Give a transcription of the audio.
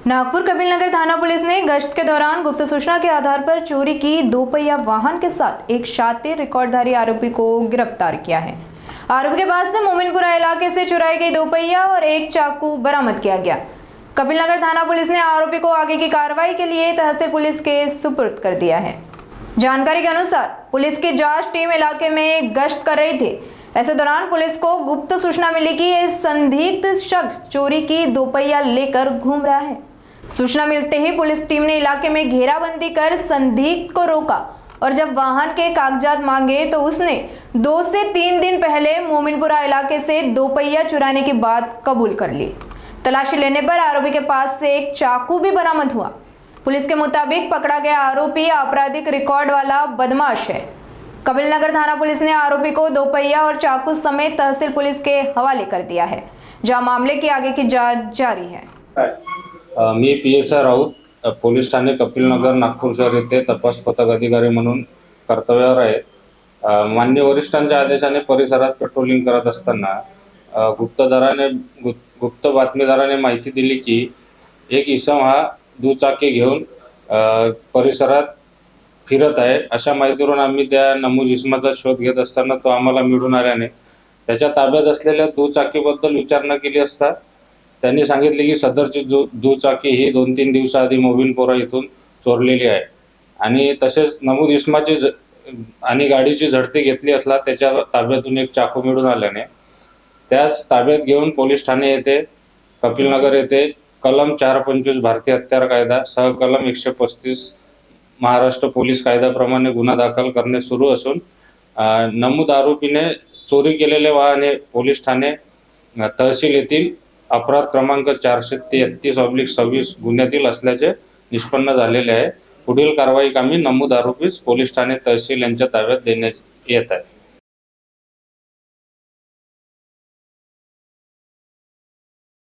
नागपुर कबीरनगर थाना पुलिस ने गश्त के दौरान गुप्त सूचना के आधार पर चोरी की दोपहिया वाहन के साथ एक शातिर रिकॉर्डधारी आरोपी को गिरफ्तार किया है। आरोपी के पास से मोमिनपुरा इलाके से चुराई गई दोपहिया और एक चाकू बरामद किया गया। कबीरनगर थाना पुलिस ने आरोपी को आगे की कार्रवाई के लिए तहसील पुलिस के सुपुर्द कर दिया है। जानकारी के अनुसार पुलिस की जांच टीम इलाके में गश्त कर रही थी। ऐसे दौरान पुलिस को गुप्त सूचना मिली कि एक संदिग्ध शख्स चोरी की दोपहिया लेकर घूम रहा है। सूचना मिलते ही पुलिस टीम ने इलाके में घेराबंदी कर संदिग्ध को रोका और जब वाहन के कागजात मांगे तो उसने 2 से 3 दिन पहले मोमिनपुरा इलाके से दोपहिया चुराने की बात कबूल कर ली। तलाशी लेने पर आरोपी के पास से एक चाकू भी बरामद हुआ। पुलिस के मुताबिक पकड़ा गया आरोपी आपराधिक रिकॉर्ड वाला बदमाश है। कबीरनगर थाना पुलिस ने आरोपी को दोपहिया और चाकू समेत तहसील पुलिस के हवाले कर दिया है, जहां मामले की आगे की जांच जारी है। मी PSI राऊत, पोलीस ठाणे कपिलनगर नागपूर शहर येथे तपास पथक अधिकारी म्हणून कर्तव्यावर आहे। मान्य वरिष्ठांच्या आदेशाने परिसरात पेट्रोलिंग करत असताना गुप्त बातमीदाराने माहिती दिली की एक इसम हा दुचाकी घेऊन परिसरात फिरत आहे। अशा माहितीवरून आम्ही त्या नमूद इसमाचा शोध घेत असताना तो आम्हाला मिळून आल्याने त्याच्या ताब्यात असलेल्या दुचाकीबद्दल विचारणा केली असता त्यांनी सांगितले की सदरची दुचाकी ही 2-3 दिवसाआधी मोबिनपुरा इथून चोरलेली आहे आणि तसेच नमूद इसमाची आणि गाडीची झडती घेतली असला त्याच्या ताब्यातून एक चाकू मिळून आल्याने त्याच ताब्यात घेऊन पोलीस ठाणे येथे कपिलनगर येथे कलम 425 भारतीय हत्यार कायदा सह कलम 135 महाराष्ट्र पोलीस कायद्याप्रमाणे गुन्हा दाखल करणे सुरू असून नमूद आरोपीने चोरी केलेले वाहन हे पोलीस ठाणे तहसील येथील अपराध क्रमांक 433/26 गुन्ह्यातील असल्याचे निष्पन्न झालेले आहे। पुढील कारवाई कामी नमूद आरोपीस पोलीस ठाणे तहसील यांच्या ताब्यात देण्यात येत आहे।